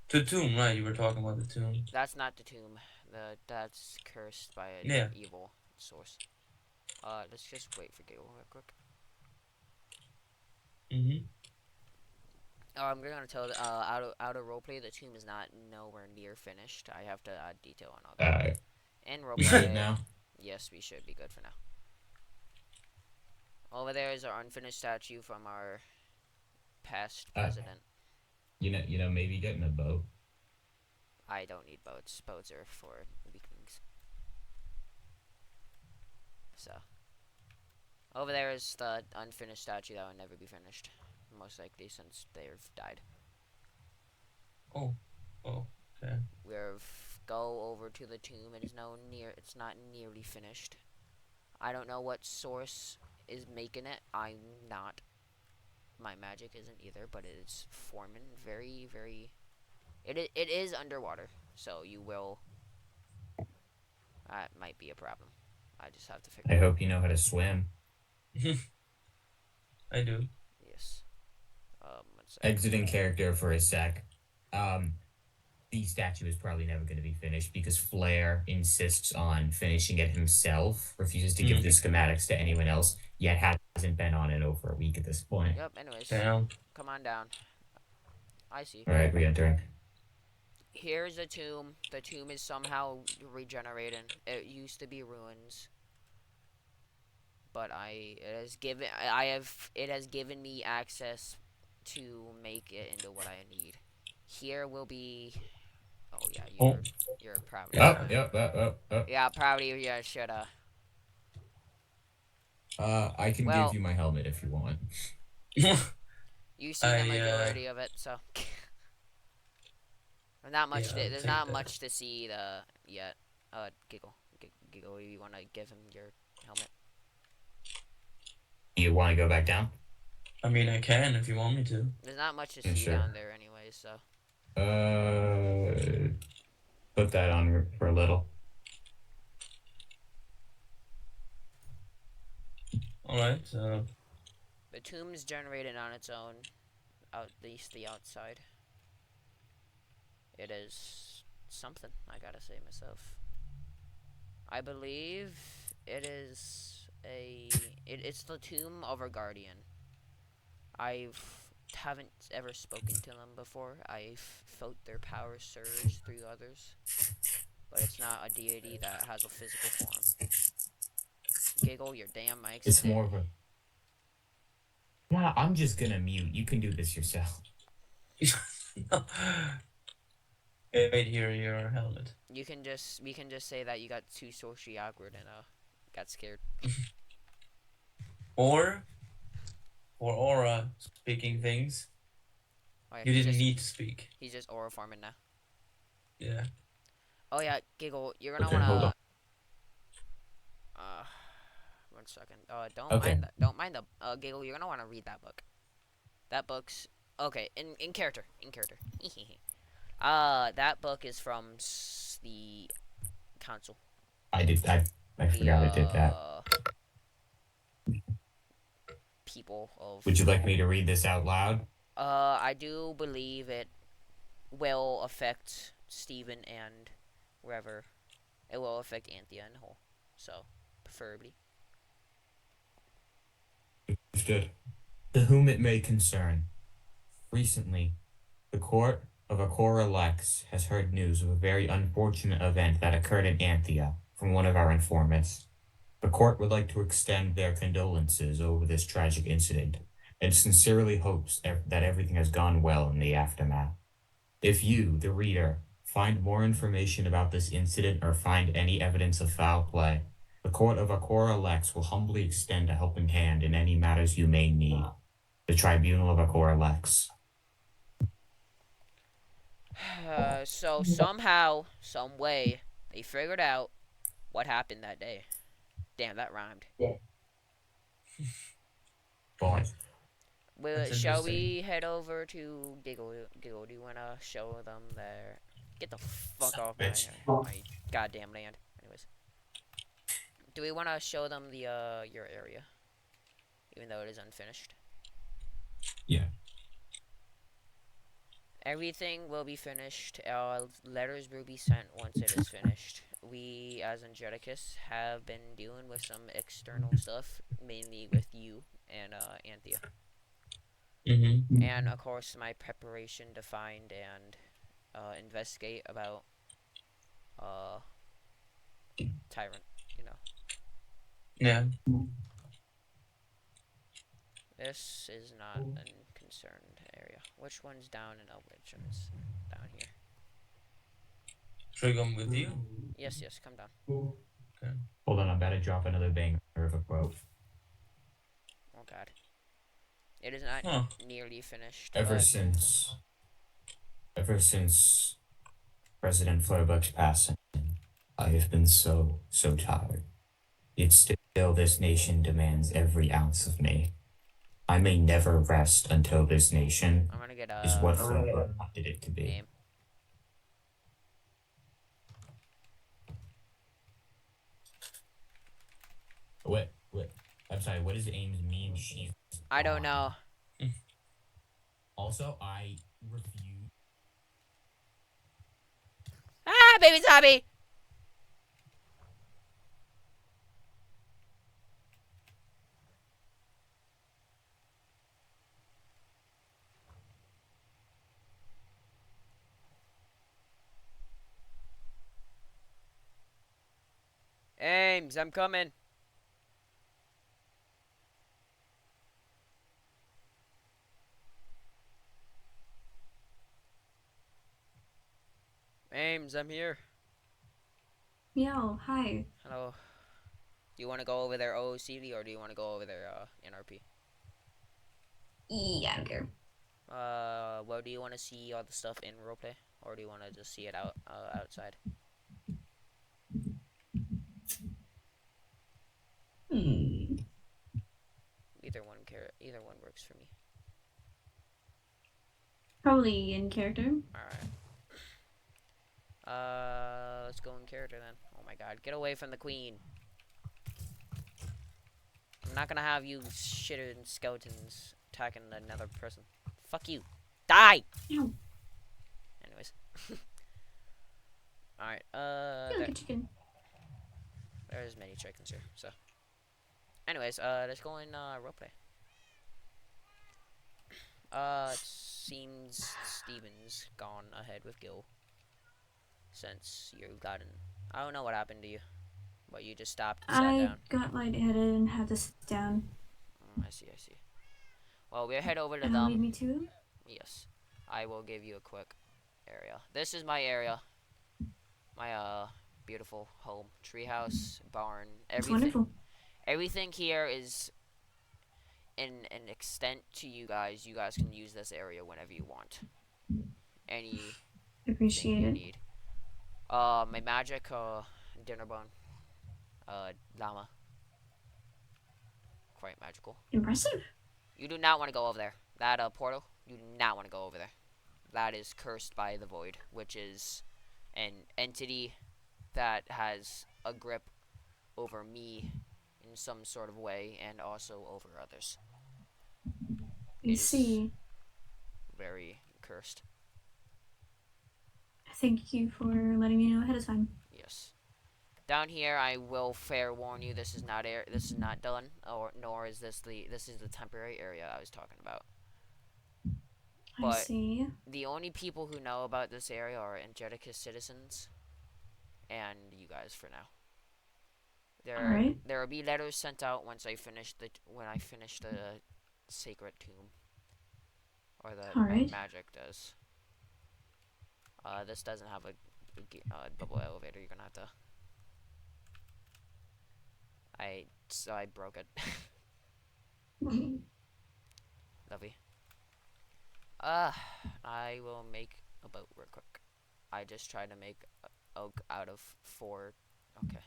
To tomb, right? You were talking about the tomb. That's not the tomb. That's cursed by an evil source. Let's just wait for Gale real quick. I'm gonna tell out of roleplay, the tomb is not nowhere near finished. I have to add detail on all that. And roleplay now. Yes, we should be good for now. Over there is our unfinished statue from our past president. You know, maybe getting a boat. I don't need boats. Boats are for weaklings. So, over there is the unfinished statue that will never be finished, most likely since they've died. Oh, okay. We'll go over to the tomb. It's not nearly finished. I don't know what source is making it. I'm not. my magic isn't either, but it's forming very, very. It is underwater, so you will. That might be a problem. I just have to figure. I hope you know how to swim. I do. Yes. 1 second. Exiting character for a sec. The statue is probably never going to be finished because Flair insists on finishing it himself, refuses to give the schematics to anyone else, yet hasn't been on it over a week at this point. Yep. Anyways, Damn. come on down. I see. All right, re-entering. Here's the tomb. The tomb is somehow regenerating. It used to be ruins, but it has given me access to make it into what I need. Here will be. Oh yeah, you're probably. Yep. Yeah, probably you shoulda. I can Well- give you my helmet if you want. You see the majority of it, so. Not much. Yeah, I'll There's take not that. much to see yet. Giggle. You wanna give him your helmet? You want to go back down? I mean, I can if you want me to. There's not much to Yeah, see sure. down there, anyways. So. Put that on for a little. Alright, The tomb's generated on its own, at least the outside. It is something, I gotta say myself. I believe it is it's the tomb of a guardian. Haven't ever spoken to them before. I've felt their power surge through others, but it's not a deity that has a physical form. Giggle, your damn mic's It's dead. more of a. Nah, I'm just gonna mute. You can do this yourself. right here, your helmet. We can just say that you got too socially awkward and got scared. Or, for Aura speaking things, Oh, yeah, you he's didn't just- need to speak. He's just aura forming now. Yeah. Oh yeah, Giggle, you're gonna Okay, hold wanna. on. 1 second. Don't Okay. mind the Giggle. You're gonna wanna read that book. That book's okay in character. That book is from the council. I forgot I did that. People of. Would you like me to read this out loud? I do believe it will affect Steven and wherever. It will affect Anthea and whole. So, preferably. Understood. To whom it may concern. Recently, the court of Akora Lex has heard news of a very unfortunate event that occurred in Anthea from one of our informants. The court would like to extend their condolences over this tragic incident and sincerely hopes that everything has gone well in the aftermath. If you, the reader, find more information about this incident or find any evidence of foul play, the court of Akora Lex will humbly extend a helping hand in any matters you may need. The Tribunal of Akora Lex. So somehow, some way, they figured out what happened that day. Damn, that rhymed. Boys. That's Shall interesting. we head over to Giggle? Giggle, do you wanna show them their? Get the fuck off my goddamn land. Anyways, do we wanna show them the your area, even though it is unfinished? Yeah. Everything will be finished. Letters will be sent once it is finished. We, as Angelicus, have been dealing with some external stuff, mainly with you and Anthea. Mm-hmm. And, of course, my preparation to find and investigate about Tyrant, you know. Yeah. This is not a concerned area. Which one's down and which one's down here? Should I come with you? Yes, come down. Okay. Hold on, I'm about to drop another banger of a quote. Oh god. It is not Huh. nearly finished. Ever but since President Flurbuck's passing, I have been so tired. Yet still this nation demands every ounce of me. I may never rest until this nation I'm gonna get is what Flipper wanted it to be. aim. What? I'm sorry, what does aims mean? She's I don't know. Also, I refuse. Ah, baby zombie! Ames, I'm coming. Ames, I'm here. Meow, hi. Hello. Do you want to go over there OOCD or do you want to go over there NRP? Yeah, I don't care. Well, do you want to see all the stuff in roleplay or do you want to just see it outside? Either one works for me. Probably in character. Alright. Let's go in character then. Oh my god, get away from the queen. I'm not gonna have you shitting skeletons attacking another person. Fuck you. Die! Ow. Anyways. Alright, Feel like a chicken. there's many chickens here, so. Anyways, let's go in, roleplay. It seems Steven's gone ahead with Gil. Since you've gotten... I don't know what happened to you. But you just stopped and sat down. I got lightheaded and had to sit down. I see. Well, we'll head over to And them. lead me to him? Yes. I will give you a quick area. This is my area. My, beautiful home. Treehouse, barn, It's everything. wonderful. Everything here is in an extent to you guys. You guys can use this area whenever you want. Any Appreciate you it. need. My magic, dinner bone. Llama. Quite magical. Impressive. You do not want to go over there. That, portal, you do not want to go over there. That is cursed by the void, which is an entity that has a grip over me in some sort of way and also over others. I see. Very cursed. Thank you for letting me know ahead of time. Yes. Down here, I will fair warn you. This is not done, nor is this the temporary area I was talking about. I But see. the only people who know about this area are Angelicus citizens, and you guys for now. Alright. There will be letters sent out once I finish the sacred tomb, or the Alright. magic does. This doesn't have a double elevator. You're gonna have to. I broke it. Lovely. I will make a boat real quick. I just tried to make oak out of 4. Okay.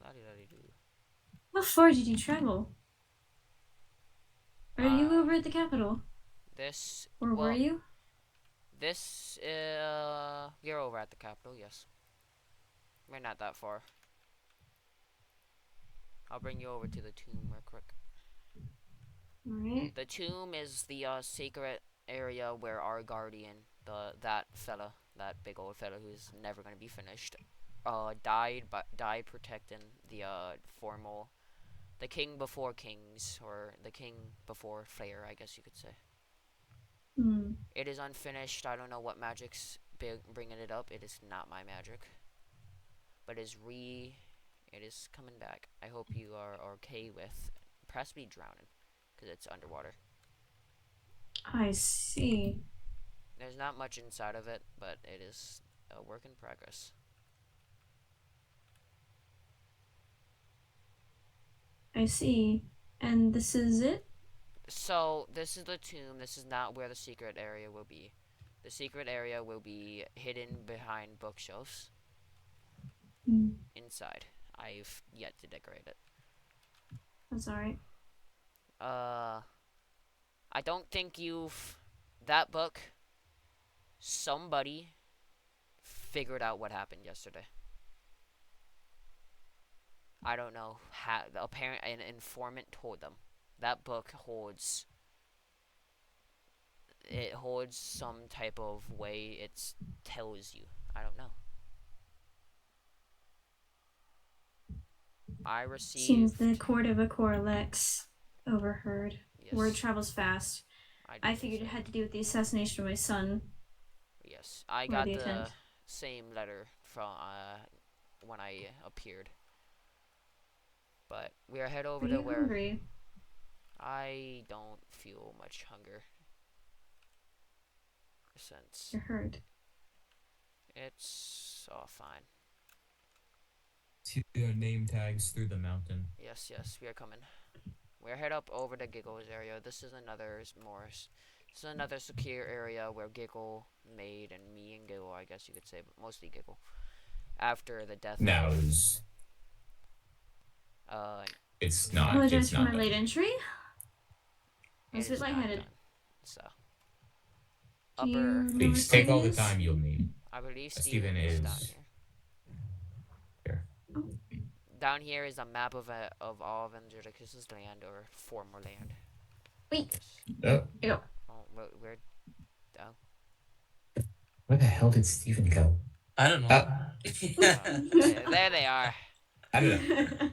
La-di-da-di-doo. How far did you travel? Are you over at the capital? This. Or were you? This, you're over at the capital, yes. We're not that far. I'll bring you over to the tomb real quick. Alright. The tomb is the, sacred area where our guardian, that big old fella who's never gonna be finished, died protecting the, the king before kings, or the king before Flair, I guess you could say. It is unfinished. I don't know what magic's bringing it up. It is not my magic. But it is coming back. I hope you are okay with possibly drowning, because it's underwater. I see. There's not much inside of it, but it is a work in progress. I see. And this is it? So this is the tomb. This is not where the secret area will be. The secret area will be hidden behind bookshelves Mm, inside. I've yet to decorate it. that's alright. I don't think you've that book. Somebody figured out what happened yesterday. I don't know how. An informant told them that book holds. It holds some type of way. It tells you. I don't know. I Seems received. the court of Akor Lex overheard. Yes. Word travels fast. I did figured it say. had to do with the assassination of my son. Yes, I Or got the the attempt. same letter from when I appeared. But we are head over Are to you where hungry? I don't feel much hunger. Since You're hurt. it's all fine. To name tags through the mountain. Yes, we are coming. We're head up over to Giggle's area. This is another secure area where Giggle made, and me and Giggle, I guess you could say, but mostly Giggle. After the death No, of it's not. Apologize It's for not my done. late entry. I was it a bit is not lightheaded. done. So Do you upper. remember Please take all the Steven is? time you'll need. I believe Steven Steven is down is here. here. Down here is a map of all of Angelicus's land or former land. Wait. Yes. Oh, Ew. Oh, where? Oh. where the hell did Steven go? I don't know. There they are. I don't know.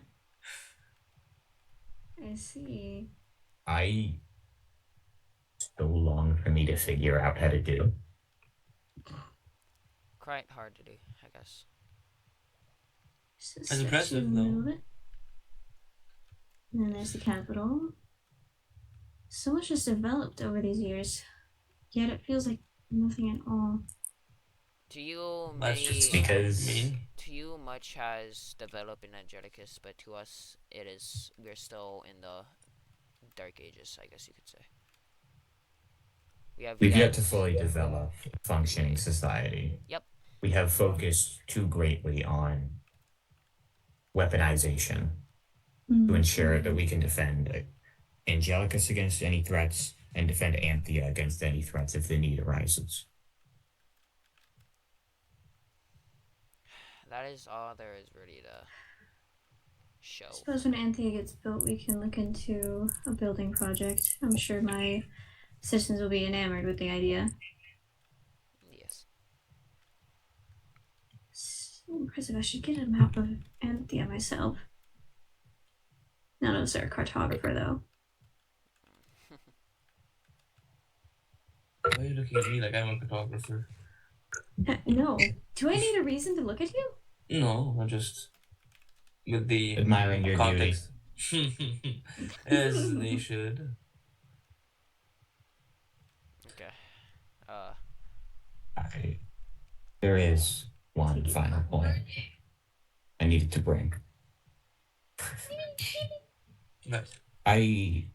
I see. So long for me to figure out how to do. Quite hard to do, I guess. That's impressive, though. And then there's the capital. So much has developed over these years, yet it feels like nothing at all. To you, That's just because to you, much has developed in Angelicus, but to us, we're still in the Dark Ages, I guess you could say. We've yet to fully develop a functioning society. Yep. We have focused too greatly on weaponization to ensure that we can defend Angelicus against any threats and defend Anthea against any threats if the need arises. That is all there is really to show. I suppose when Anthea gets built, we can look into a building project. I'm sure my citizens will be enamored with the idea. Yes. So impressive. I should get a map of Anthea myself. None of us are a cartographer, though. Why are you looking at me like I'm a photographer? No. Do I need a reason to look at you? No, I'm just with the Admiring your context. As they should. Okay. There is one final point I needed to bring. Nice. I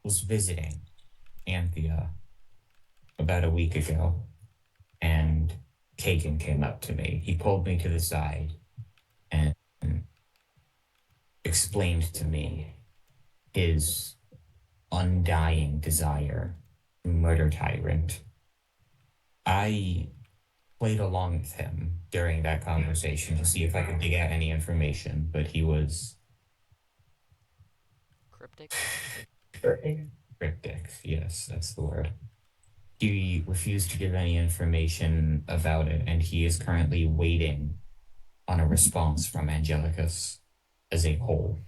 was visiting Anthea about a week ago, and Kagan came up to me. He pulled me to the side and explained to me his undying desire to murder Tyrant. I played along with him during that conversation to see if I could dig out any information, but he was Cryptic? Cryptic, yes, that's the word. He refused to give any information about it, and he is currently waiting on a response from Angelicus as a whole.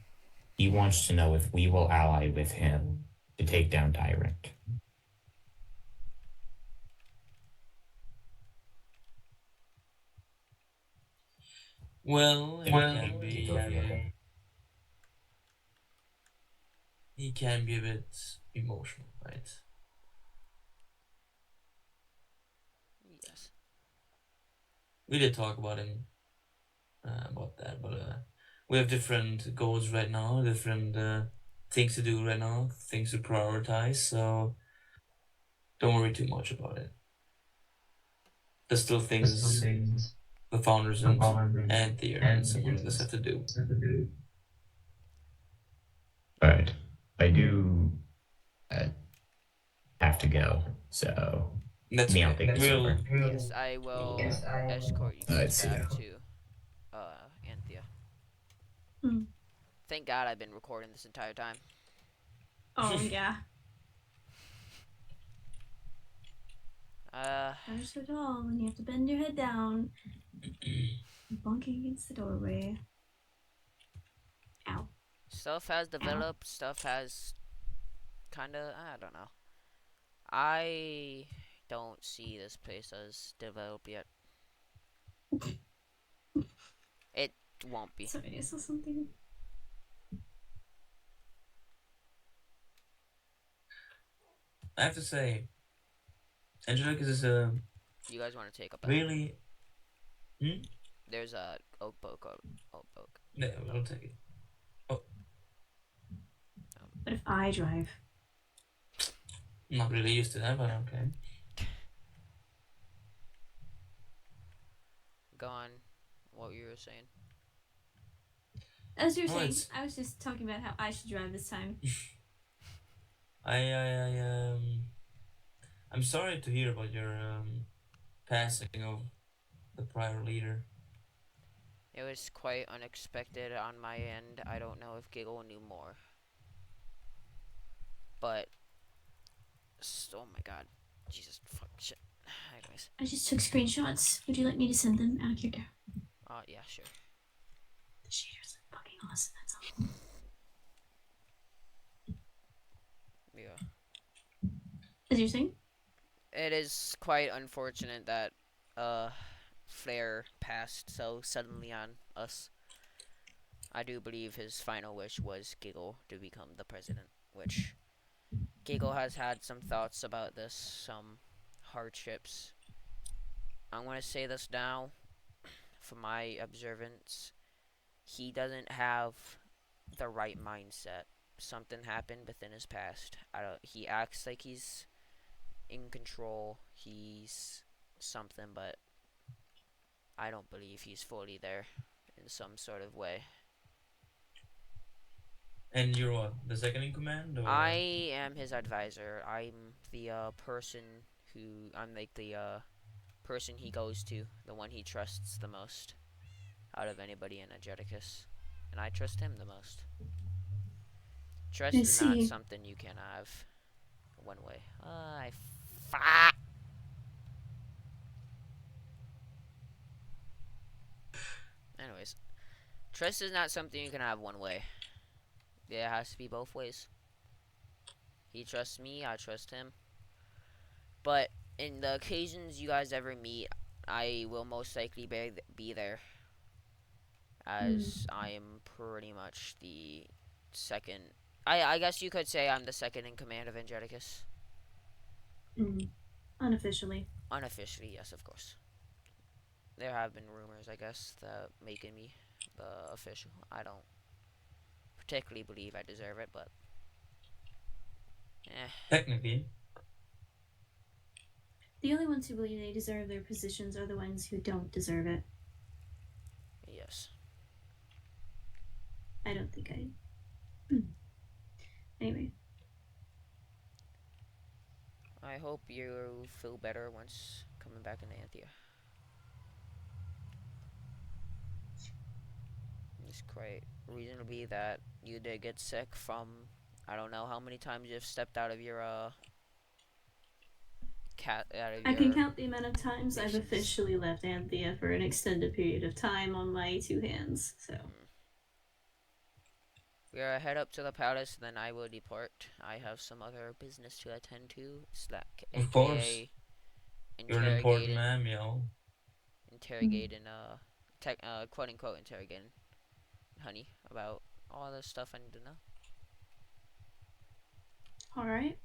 He wants to know if we will ally with him to take down Tyrant. Well, he can be a bit emotional, right? Yes. We did talk about him about that, but we have different goals right now, different things to do right now, things to prioritize. So don't worry too much about it. There's still things the founders and Anthea and someone else have to do. But I do uh, have to go, so That's me, I'll okay. take this over. Yes, I will escort you Alright, guys see back ya. to Anthea. Hmm. Thank God I've been recording this entire time. Oh yeah. You're so tall and you have to bend your head down. Bunking against the doorway. Ow. Stuff has developed, stuff has kinda, I don't know. I don't see this place as developed yet. It won't be. Sorry, I saw something. I have to say, Angelica is a You guys want to take up a really. There's a oak book. Oak book. Yeah, we'll take it. What if I drive? I'm not really used to that, but okay. Go on. What you were saying? As you were Oh, saying, it's- I was just talking about how I should drive this time. I'm sorry to hear about your passing of the prior leader. It was quite unexpected on my end. I don't know if Giggle knew more. But, oh my god. Jesus, fuck, shit. Anyways. I just took screenshots. Would you like me to send them out here? Yeah, sure. The shaders are fucking awesome, that's all. Yeah. As you're saying? It is quite unfortunate that, Flair passed so suddenly on us. I do believe his final wish was Giggle to become the president, which Giggle has had some thoughts about this, some hardships. I'm going to say this now, from my observance. He doesn't have the right mindset. Something happened within his past. He acts like he's in control. He's something, but I don't believe he's fully there in some sort of way. And you're what? The second in command? Or? I am his advisor. I'm the person I'm like the person he goes to, the one he trusts the most out of anybody in Ageticus. And I trust him the most. Trust is not something you can have one way. Anyways, trust is not something you can have one way. It has to be both ways. He trusts me, I trust him. But in the occasions you guys ever meet, I will most likely be there. As I am pretty much the second. I guess you could say I'm the second in command of Angeticus. Unofficially. Unofficially, yes, of course. There have been rumors, I guess, that making me the official. I don't particularly believe I deserve it, but technically. The only ones who believe they deserve their positions are the ones who don't deserve it. Yes. I don't think I... Anyway. I hope you feel better once coming back into Anthea. It's quite reasonably that you did get sick from, I don't know how many times you've stepped out of your I can count the amount of times I've officially left Anthea for an extended period of time on my two hands, so. We are head up to the palace, then I will depart. I have some other business to attend to. Slack. Of course. You're an important man, yo. Interrogating, quote unquote, interrogating Honey about all the stuff I need to know. Alright.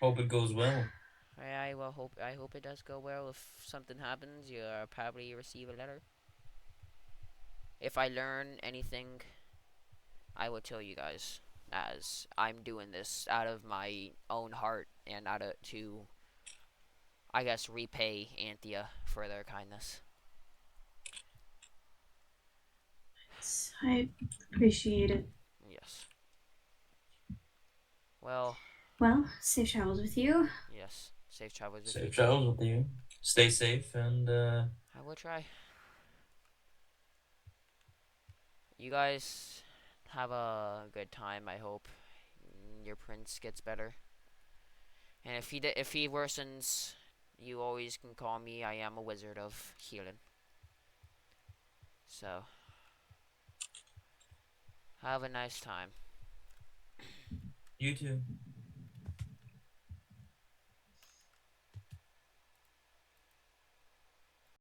Hope it goes well. I hope it does go well. If something happens, you'll probably receive a letter. If I learn anything I will tell you guys, as I'm doing this out of my own heart and out of to, I guess, repay Anthea for their kindness. I appreciate it. Yes. Well, Well, safe travels with you. yes. Safe travels with you. Safe travels with you. Stay safe and I will try. You guys have a good time. I hope your prince gets better. And if he worsens, you always can call me. I am a wizard of healing. So, have a nice time. you too.